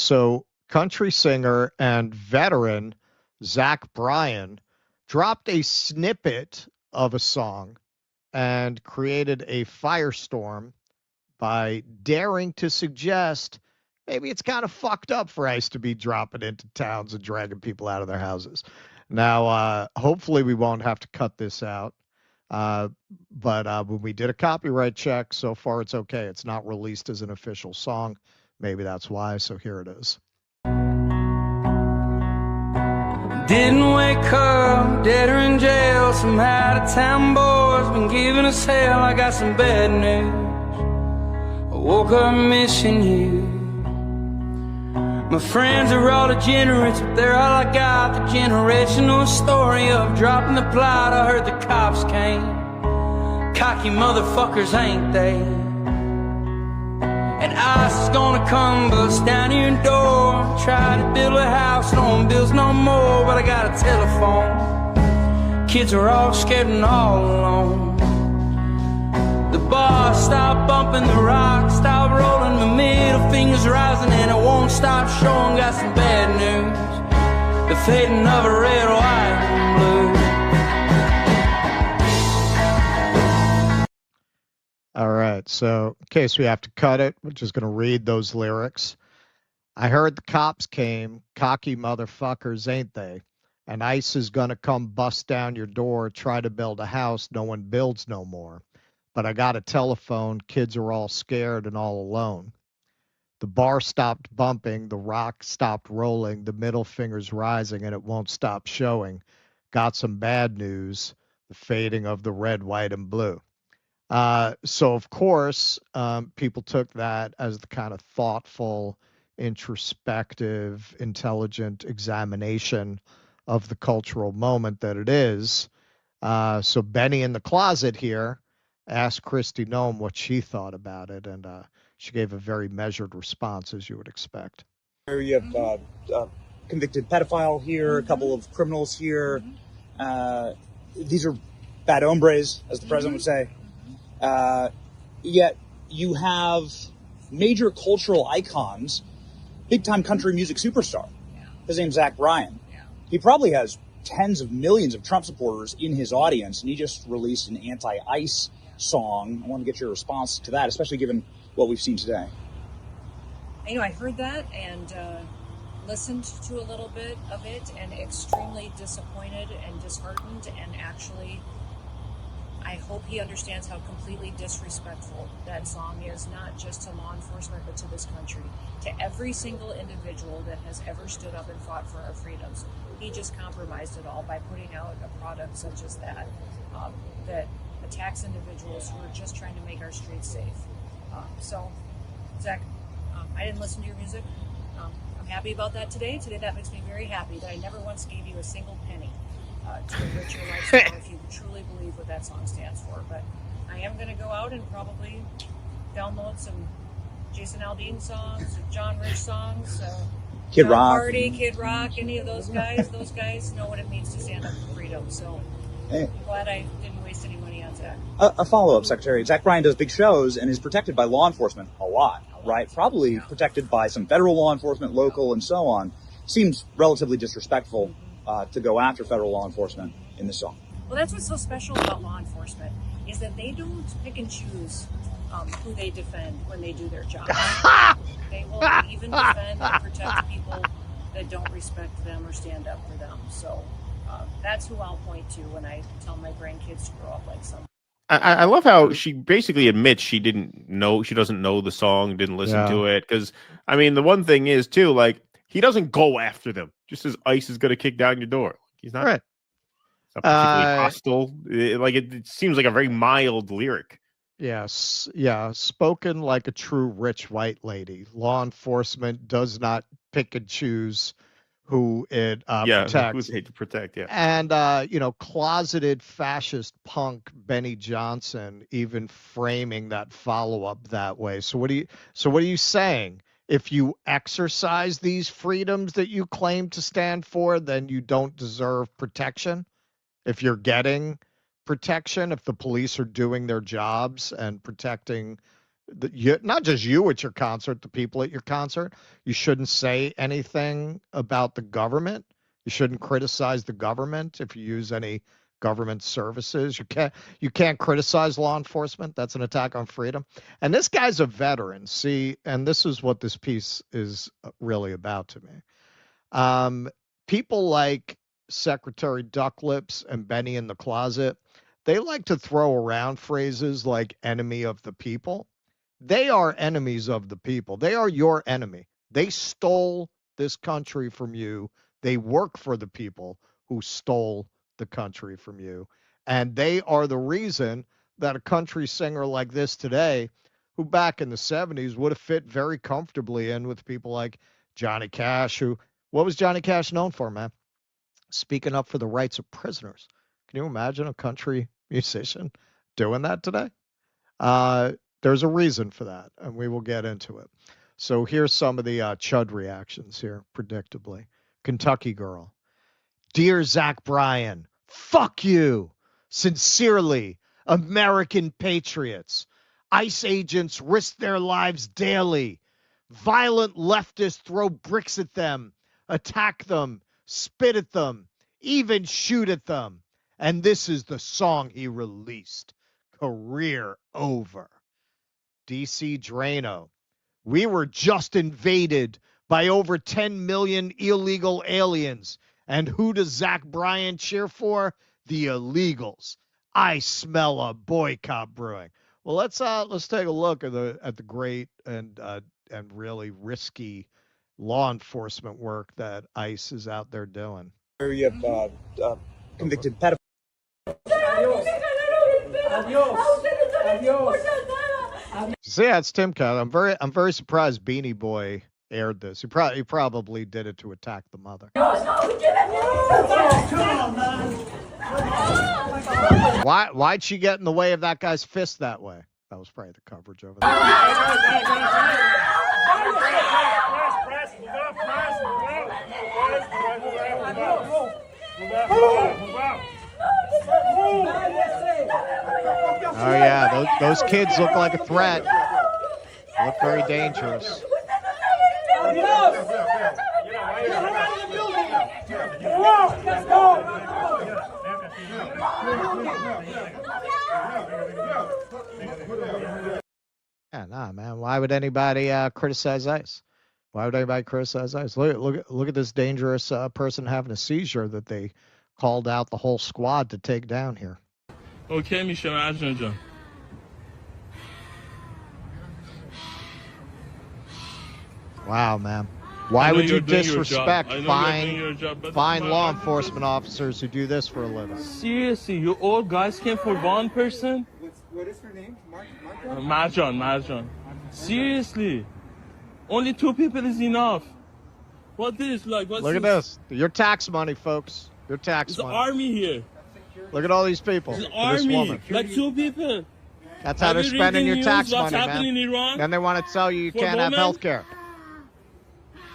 So country singer and veteran Bryan dropped a snippet of a song and created a firestorm by daring to suggest maybe it's kind of fucked up for ICE to be dropping into towns and dragging people out of their houses. Now, hopefully we won't have to cut this out. Uh, but when we did a copyright check, so far it's okay. It's not released as an official song. Maybe that's why. So here it is. Didn't wake up, dead or in jail. Some out of town boys been giving us hell. I got some bad news. I woke up missing you. My friends are all degenerates, but they're all I got. The generational story of dropping the plot. I heard the cops came. Cocky motherfuckers, ain't they? And ICE is gonna come bust down your door. Try to build a house, no one builds no more. But I got a telephone. Kids are all scared and all alone. The bar stopped bumping, the rock stopped rolling. My middle finger's rising and it won't stop showing. Got some bad news, the fading of a red, white, and blue. All right, so in case we have to cut it, we're just going to read those lyrics. I heard the cops came, cocky motherfuckers, ain't they? And ICE is going to come bust down your door, try to build a house no one builds no more. But I got a telephone, kids are all scared and all alone. The bar stopped bumping, the rock stopped rolling, the middle finger's rising and it won't stop showing. Got some bad news, the fading of the red, white, and blue. So of course, people took that as the kind of thoughtful, introspective, intelligent examination of the cultural moment that it is. So Benny in the closet here asked Kristi Noem what she thought about it, and she gave a very measured response, as you would expect. You have a convicted pedophile here, a couple of criminals here. These are bad hombres, as the president would say. Yet you have major cultural icons, big-time country music superstar. His name's Bryan. He probably has tens of millions of Trump supporters in his audience, and he just released an anti-ICE song. I want to get your response to that, especially given what we've seen today. I heard that and listened to a little bit of it and extremely disappointed and disheartened, and actually I hope he understands how completely disrespectful that song is, not just to law enforcement, but to this country, to every single individual that has ever stood up and fought for our freedoms. He just compromised it all by putting out a product such as that, that attacks individuals who are just trying to make our streets safe. So, Zach, I didn't listen to your music. I'm happy about that today. Today that makes me very happy that I never once gave you a single penny to enrich your lifestyle if you truly believe what that song stands for. But I am going to go out and probably download some Jason Aldean songs, John Rich songs, Kid John Rock. Party, Kid Rock, any of those guys. Those guys know what it means to stand up for freedom. So I'm glad I didn't waste any money on Zach. A follow-up, Secretary. Bryan does big shows and is protected by law enforcement a lot, right? Probably protected by some federal law enforcement, local, and so on. Seems relatively disrespectful to go after federal law enforcement in this song. Well, that's what's so special about law enforcement, is that they don't pick and choose who they defend when they do their job. They will even defend and protect people that don't respect them or stand up for them. So that's who I'll point to when I tell my grandkids to grow up like some. I love how she basically admits she doesn't know the song, didn't listen to it. Because, I mean, the one thing is, too, like, he doesn't go after them just as ICE is going to kick down your door. He's not, Right. Not particularly hostile. It seems like a very mild lyric. Yes. Yeah. Spoken like a true rich white lady. Law enforcement does not pick and choose who it protects. Who's hate to protect, And, closeted fascist punk Benny Johnson even framing that follow-up that way. So what are you saying? If you exercise these freedoms that you claim to stand for, then you don't deserve protection? If you're getting protection, if the police are doing their jobs and protecting Not just you at your concert, the people at your concert. You shouldn't say anything about the government. You shouldn't criticize the government if you use any government services. You can't criticize law enforcement. That's an attack on freedom. And this guy's a veteran. See, and this is what this piece is really about to me. People like Secretary Ducklips and Benny in the Closet, they like to throw around phrases like enemy of the people. They are enemies of the people. They are your enemy. They stole this country from you. They work for the people who stole the country from you. And they are the reason that a country singer like this today, who back in the 70s would have fit very comfortably in with people like Johnny Cash, what was Johnny Cash known for, man? Speaking up for the rights of prisoners. Can you imagine a country musician doing that today? There's a reason for that, and we will get into it. So here's some of the Chud reactions here, predictably. Kentucky Girl. Dear Zach Bryan, fuck you. Sincerely, American patriots. ICE agents risk their lives daily. Violent leftists throw bricks at them, attack them, spit at them, even shoot at them. And this is the song he released. Career over. DC Drano. We were just invaded by over 10 million illegal aliens. And who does Zach Bryan cheer for? The illegals. I smell a boycott brewing. Well, let's take a look at the great and really risky law enforcement work that ICE is out there doing. You have convicted pedophiles. See, that's Tim Cat. I'm very surprised Beanie Boy aired this. He probably did it to attack the mother. Why'd she get in the way of that guy's fist that way? That was probably the coverage over there. Oh yeah, those kids look like a threat. Look very dangerous. Yeah, nah, man. Why would anybody criticize ICE? Why would anybody criticize ICE? Look at this dangerous person having a seizure that they called out the whole squad to take down here. Okay, میشه مرجان جان. Wow, man. Why would you disrespect fine law enforcement officers who do this for a living? Seriously, you all guys came for one person? What is her name? Marjan. Seriously. Only 2 people is enough. What this? Like, what's Look at this. Your tax money, folks. Your tax There's money. an army here. Look at all these people. There's an This army. woman. Like 2 people. That's how they're spending your tax money, what's happening man. in Iran? Then they want to tell you For can't have women? health care.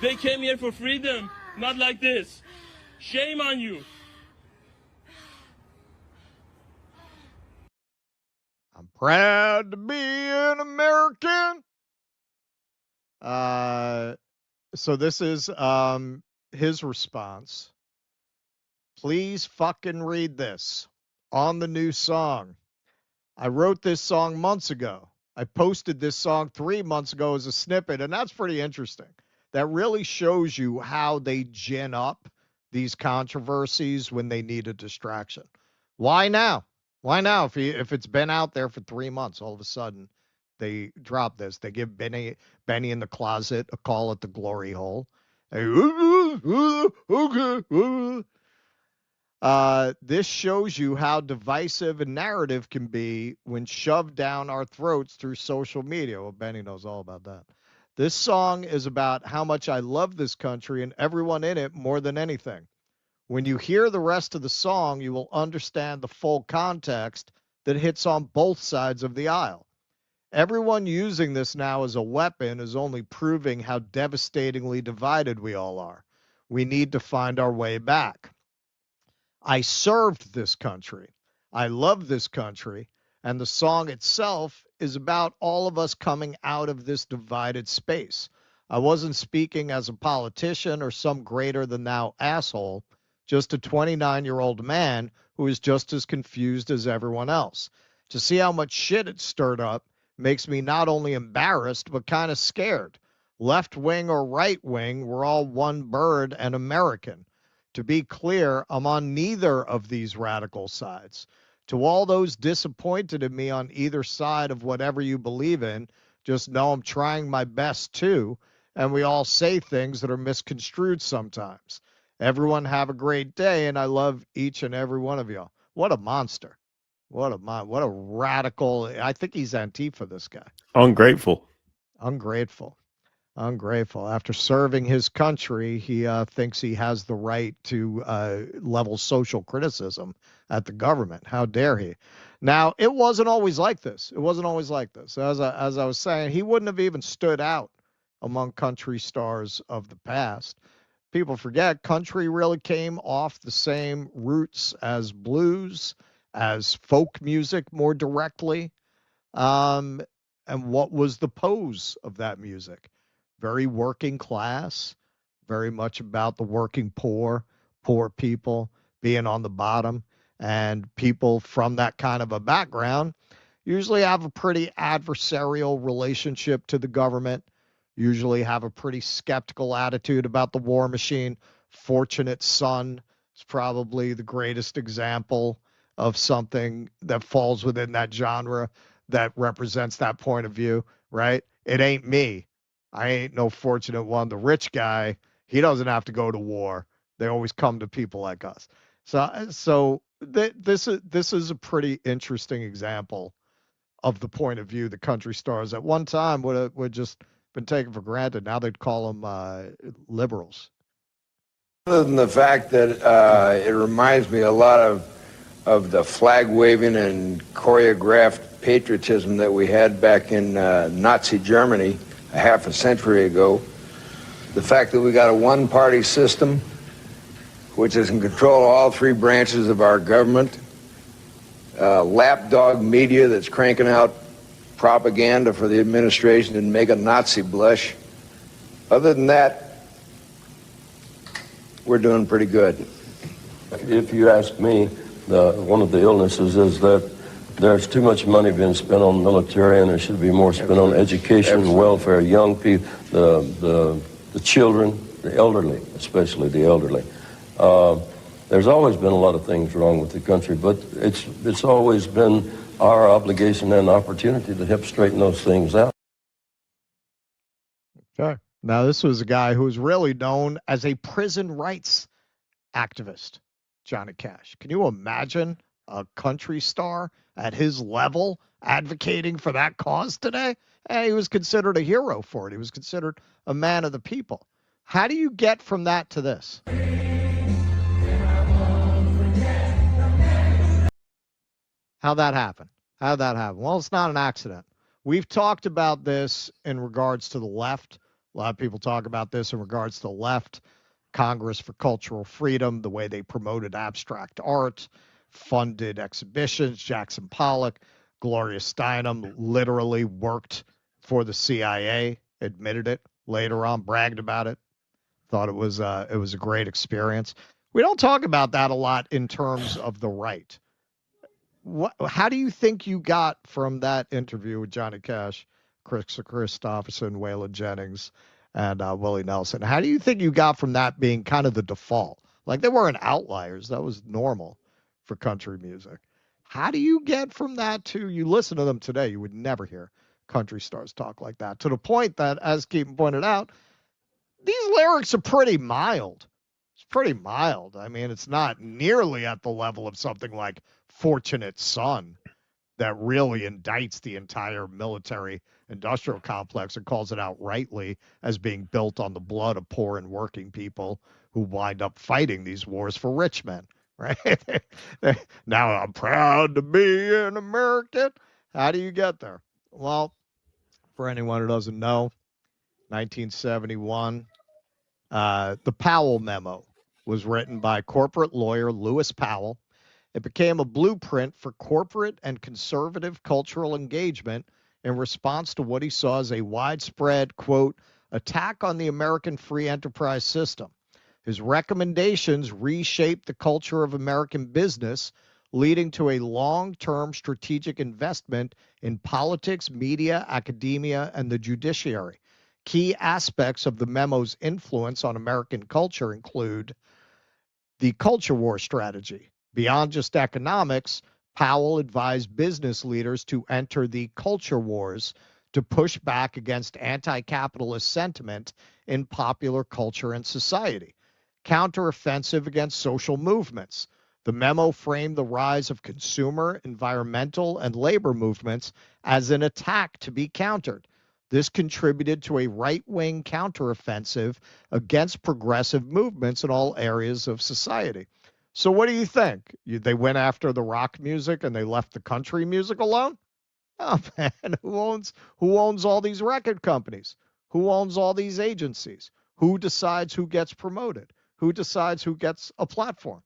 They came here for freedom. Not like this. Shame on you. I'm proud to be an American. So this is his response. Please fucking read this on the new song. I wrote this song months ago. I posted this song 3 months ago as a snippet, and that's pretty interesting. That really shows you how they gin up these controversies when they need a distraction. Why now? Why now? If it's been out there for 3 months, all of a sudden they drop this. They give Benny in the Closet a call at the glory hole. This shows you how divisive a narrative can be when shoved down our throats through social media. Well, Benny knows all about that. This song is about how much I love this country and everyone in it more than anything. When you hear the rest of the song, you will understand the full context that hits on both sides of the aisle. Everyone using this now as a weapon is only proving how devastatingly divided we all are. We need to find our way back. I served this country. I love this country. And the song itself is about all of us coming out of this divided space. I wasn't speaking as a politician or some greater than thou asshole, just a 29-year-old man who is just as confused as everyone else. To see how much shit it stirred up makes me not only embarrassed, but kind of scared. Left wing or right wing, we're all one bird and American. To be clear, I'm on neither of these radical sides. To all those disappointed in me on either side of whatever you believe in, just know I'm trying my best too, and we all say things that are misconstrued sometimes. Everyone have a great day, and I love each and every one of you. What a monster. What a radical. I think he's Antifa, this guy. Ungrateful. Ungrateful. Ungrateful. After serving his country, he thinks he has the right to level social criticism at the government. How dare he? Now, it wasn't always like this. It wasn't always like this. As I was saying, he wouldn't have even stood out among country stars of the past. People forget country really came off the same roots as blues, as folk music more directly. Um, and what was the pose of that music? Very working class, very much about the working poor people being on the bottom. And people from that kind of a background usually have a pretty adversarial relationship to the government, usually have a pretty skeptical attitude about the war machine. Fortunate Son is probably the greatest example of something that falls within that genre that represents that point of view, right? It ain't me. I ain't no fortunate one. The rich guy, he doesn't have to go to war. They always come to people like us. This is a pretty interesting example of the point of view the country stars at one time would just been taken for granted. Now they'd call them liberals. Other than the fact that it reminds me a lot of the flag waving and choreographed patriotism that we had back in Nazi Germany a half a century ago. The fact that we got a one-party system which is in control of all three branches of our government, lapdog media that's cranking out propaganda for the administration and make a Nazi blush. Other than that, we're doing pretty good. If you ask me, one of the illnesses is that there's too much money being spent on military, and there should be more spent on education, welfare, young people, the children, the elderly, especially the elderly. There's always been a lot of things wrong with the country, but it's always been our obligation and opportunity to help straighten those things out. Okay. Now, this was a guy who was really known as a prison rights activist, Johnny Cash. Can you imagine a country star at his level advocating for that cause today? And he was considered a hero for it. He was considered a man of the people. How do you get from that to this? How'd that happen? How'd that happen? Well, it's not an accident. We've talked about this in regards to the left. A lot of people talk about this in regards to the left. Congress for Cultural Freedom, the way they promoted abstract art, funded exhibitions. Jackson Pollock, Gloria Steinem literally worked for the CIA, admitted it later on, bragged about it, thought it was a great experience. We don't talk about that a lot in terms of the right. How do you think you got from that interview with Johnny Cash, Chris Christopherson, Waylon Jennings, and Willie Nelson? How do you think you got from that being kind of the default? Like, they weren't outliers. That was normal for country music. How do you get from that to, you listen to them today, you would never hear country stars talk like that, to the point that, as Keaton pointed out, these lyrics are pretty mild. It's pretty mild. I mean, it's not nearly at the level of something like Fortunate Son that really indicts the entire military industrial complex and calls it outrightly as being built on the blood of poor and working people who wind up fighting these wars for rich men, right? Now I'm proud to be an American. How do you get there? Well, for anyone who doesn't know, 1971, the Powell Memo was written by corporate lawyer Lewis Powell. It became a blueprint for corporate and conservative cultural engagement in response to what he saw as a widespread, quote, attack on the American free enterprise system. His recommendations reshaped the culture of American business, leading to a long-term strategic investment in politics, media, academia, and the judiciary. Key aspects of the memo's influence on American culture include the culture war strategy. Beyond just economics, Powell advised business leaders to enter the culture wars to push back against anti-capitalist sentiment in popular culture and society. Counteroffensive against social movements. The memo framed the rise of consumer, environmental, and labor movements as an attack to be countered. This contributed to a right-wing counteroffensive against progressive movements in all areas of society. So what do you think? They went after the rock music and they left the country music alone? Oh man, who owns all these record companies? Who owns all these agencies? Who decides who gets promoted? Who decides who gets a platform?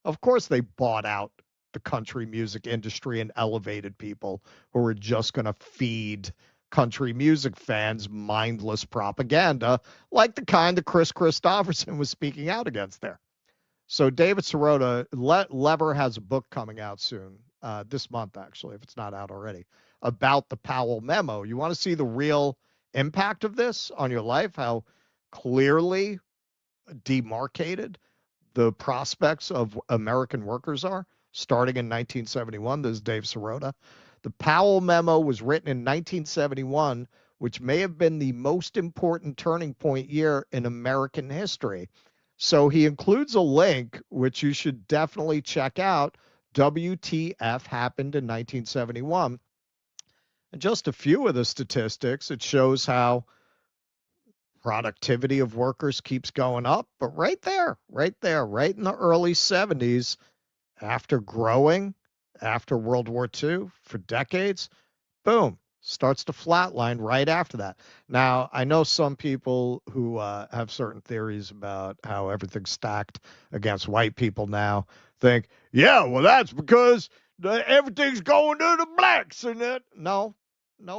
Of course they bought out the country music industry and elevated people who were just going to feed country music fans mindless propaganda like the kind that Chris Christopherson was speaking out against there. So David Sirota, Lever has a book coming out soon, this month actually, if it's not out already, about the Powell memo. You want to see the real impact of this on your life, how clearly demarcated the prospects of American workers are, starting in 1971. This is Dave Sirota. The Powell memo was written in 1971, which may have been the most important turning point year in American history. So he includes a link, which you should definitely check out. WTF happened in 1971. And just a few of the statistics, it shows how productivity of workers keeps going up. But right there, right in the early 70s, after growing, after World War II for decades, boom, starts to flatline right after that. Now, I know some people who have certain theories about how everything's stacked against white people now think, yeah, well, that's because everything's going to the blacks. And that. No,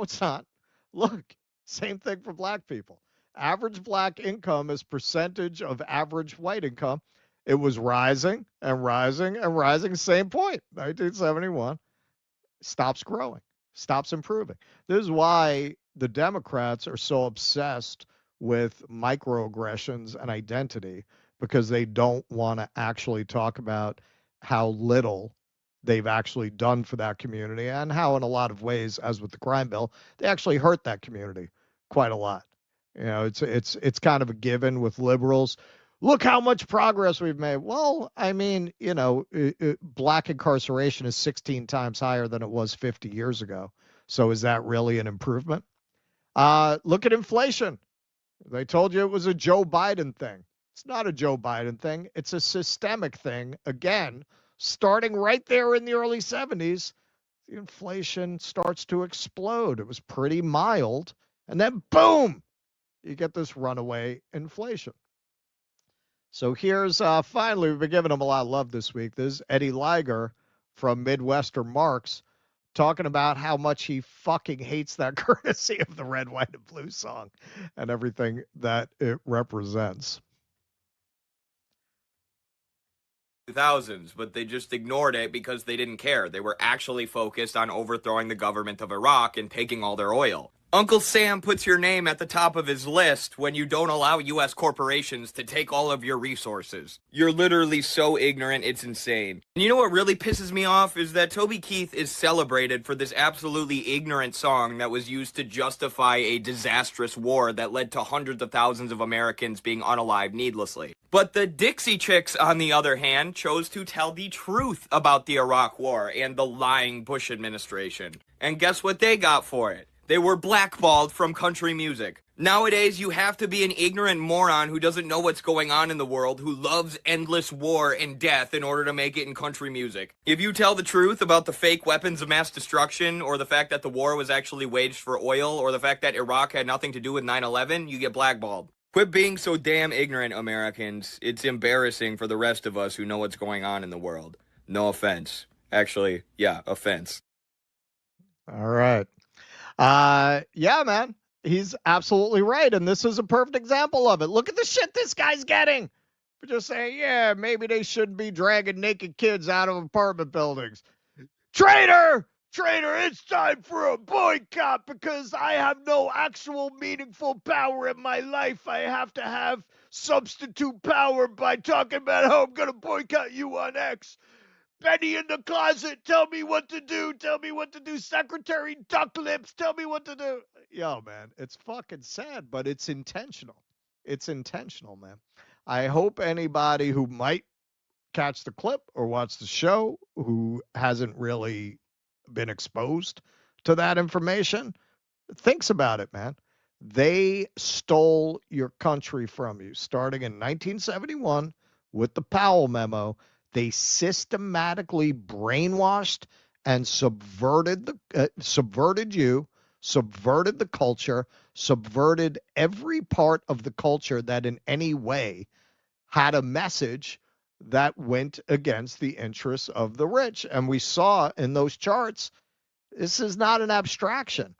it's not. Look, same thing for black people. Average black income as percentage of average white income, it was rising and rising and rising. Same point, 1971. Stops growing, stops improving. This is why the Democrats are so obsessed with microaggressions and identity, because they don't want to actually talk about how little they've actually done for that community and how, in a lot of ways, as with the crime bill, they actually hurt that community quite a lot. You know, it's kind of a given with liberals. Look how much progress we've made. Well, I mean, you know, black incarceration is 16 times higher than it was 50 years ago. So is that really an improvement? Look at inflation. They told you it was a Joe Biden thing. It's not a Joe Biden thing. It's a systemic thing. Again, starting right there in the early 70s, the inflation starts to explode. It was pretty mild. And then, boom, you get this runaway inflation. So here's finally, we've been giving him a lot of love this week. This is Eddie Liger from Midwestern Marks talking about how much he fucking hates that courtesy of the Red, White, and Blue song and everything that it represents. 2000s, but they just ignored it because they didn't care. They were actually focused on overthrowing the government of Iraq and taking all their oil. Uncle Sam puts your name at the top of his list when you don't allow U.S. corporations to take all of your resources. You're literally so ignorant, it's insane. And you know what really pisses me off is that Toby Keith is celebrated for this absolutely ignorant song that was used to justify a disastrous war that led to hundreds of thousands of Americans being unalived needlessly. But the Dixie Chicks, on the other hand, chose to tell the truth about the Iraq War and the lying Bush administration. And guess what they got for it? They were blackballed from country music. Nowadays, you have to be an ignorant moron who doesn't know what's going on in the world, who loves endless war and death in order to make it in country music. If you tell the truth about the fake weapons of mass destruction, or the fact that the war was actually waged for oil, or the fact that Iraq had nothing to do with 9/11, you get blackballed. Quit being so damn ignorant, Americans. It's embarrassing for the rest of us who know what's going on in the world. No offense. Actually, yeah, offense. All right. Yeah, man. He's absolutely right. And this is a perfect example of it. Look at the shit this guy's getting for just saying, yeah, maybe they shouldn't be dragging naked kids out of apartment buildings. Traitor! Traitor, it's time for a boycott because I have no actual meaningful power in my life. I have to have substitute power by talking about how I'm going to boycott you on X. Benny in the closet, tell me what to do. Tell me what to do. Secretary Duck Lips, tell me what to do. Yo, man, it's fucking sad, but it's intentional. It's intentional, man. I hope anybody who might catch the clip or watch the show who hasn't really been exposed to that information thinks about it, man. They stole your country from you starting in 1971 with the Powell memo. They systematically brainwashed and subverted you, subverted the culture, subverted every part of the culture that in any way had a message that went against the interests of the rich. And we saw in those charts, this is not an abstraction.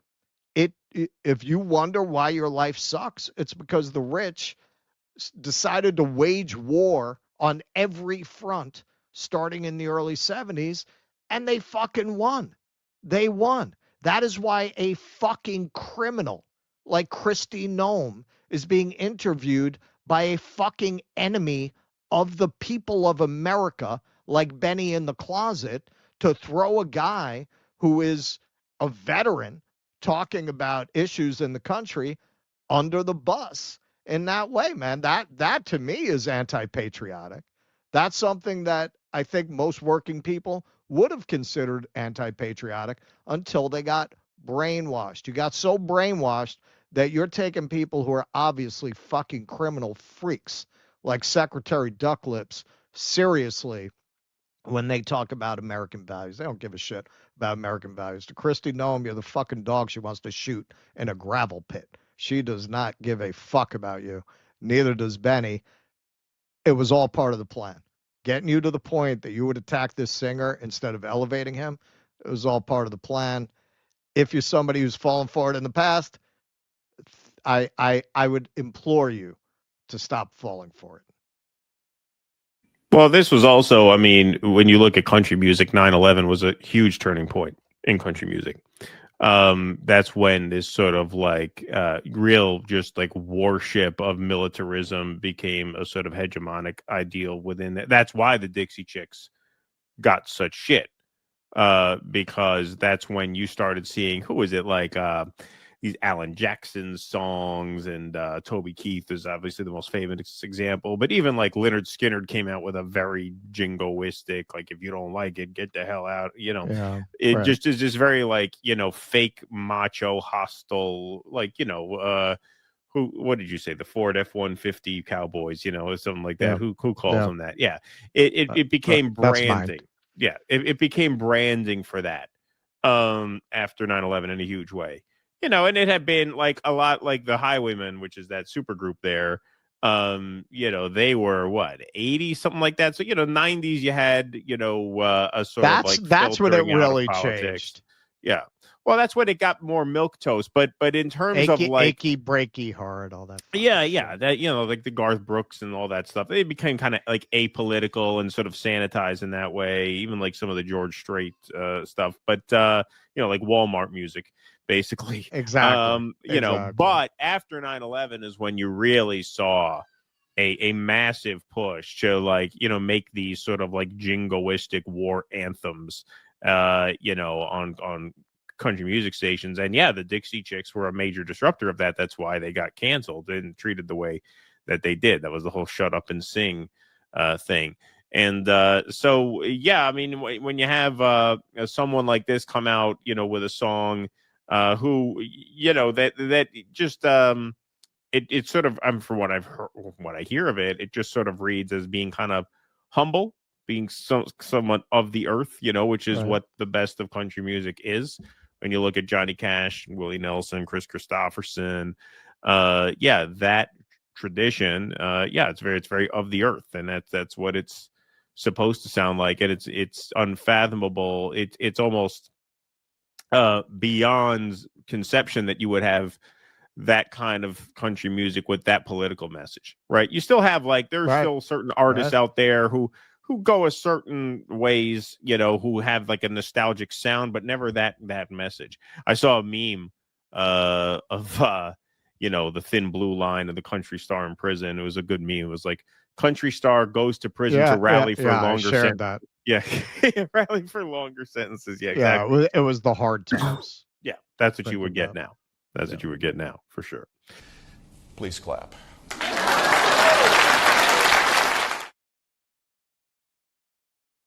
If you wonder why your life sucks, it's because the rich decided to wage war on every front starting in the early 70s, and they fucking won. They won. That is why a fucking criminal like Kristi Noem is being interviewed by a fucking enemy of the people of America like Benny in the closet to throw a guy who is a veteran talking about issues in the country under the bus in that way, man. That to me is anti-patriotic. That's something that I think most working people would have considered anti-patriotic until they got brainwashed. You got so brainwashed that you're taking people who are obviously fucking criminal freaks like Secretary Ducklips seriously when they talk about American values. They don't give a shit about American values. To Kristi Noem, you're the fucking dog she wants to shoot in a gravel pit. She does not give a fuck about you. Neither does Benny. It was all part of the plan. Getting you to the point that you would attack this singer instead of elevating him, it was all part of the plan. If you're somebody who's fallen for it in the past, I would implore you to stop falling for it. Well, this was also, I mean, when you look at country music, 9/11 was a huge turning point in country music. That's when this sort of like real just like worship of militarism became a sort of hegemonic ideal within that. That's why the Dixie Chicks got such shit. Because that's when you started seeing, who is it, like these Alan Jackson songs, and Toby Keith is obviously the most famous example, but even like Lynyrd Skynyrd came out with a very jingoistic, like, if you don't like it, get the hell out, Yeah, it right. just is just very like, fake macho hostile, like, what did you say, the Ford F-150 Cowboys, or something like that? Yeah, Who calls yeah. them that? Yeah, it became That's mine. branding. Yeah, it became branding for that after 9/11 in a huge way. And it had been like a lot like the Highwaymen, which is that super group there. They were what, 80, something like that. So, 90s you had, a sort of like That's when it filtering out of really politics. changed. Yeah. Well, that's when it got more milk toast, but in terms of like achy, breaky heart, all that. yeah, shit. that like the Garth Brooks and all that stuff, they became kind of like apolitical and sort of sanitized in that way. Even like some of the George Strait stuff, but like Walmart music, basically. Exactly. Exactly. But after 9/11 is when you really saw a massive push to like make these sort of like jingoistic war anthems, on country music stations. And yeah, the Dixie Chicks were a major disruptor of that. That's why they got canceled and treated the way that they did. That was the whole shut up and sing thing. And so yeah, I mean, when you have someone like this come out with a song who that just it sort of, for what I've heard, what I hear of it, it just sort of reads as being kind of humble, being somewhat of the earth, which is Right. what the best of country music is. When you look at Johnny Cash, Willie Nelson, Chris Christopherson, that tradition, it's very of the earth, and that's what it's supposed to sound like, and it's unfathomable. It's almost beyond conception that you would have that kind of country music with that political message, right? You still have like there's still certain artists out there who go a certain ways, you know, who have like a nostalgic sound, but never that message. I saw a meme of you know, the thin blue line of the country star in prison. It was a good meme. It was like country star goes to prison to rally for longer sentences. Yeah, rally for longer sentences. Yeah, exactly. Yeah, it was the hard times. Yeah, that's what you would get now. That's what you would get now, for sure. Please clap.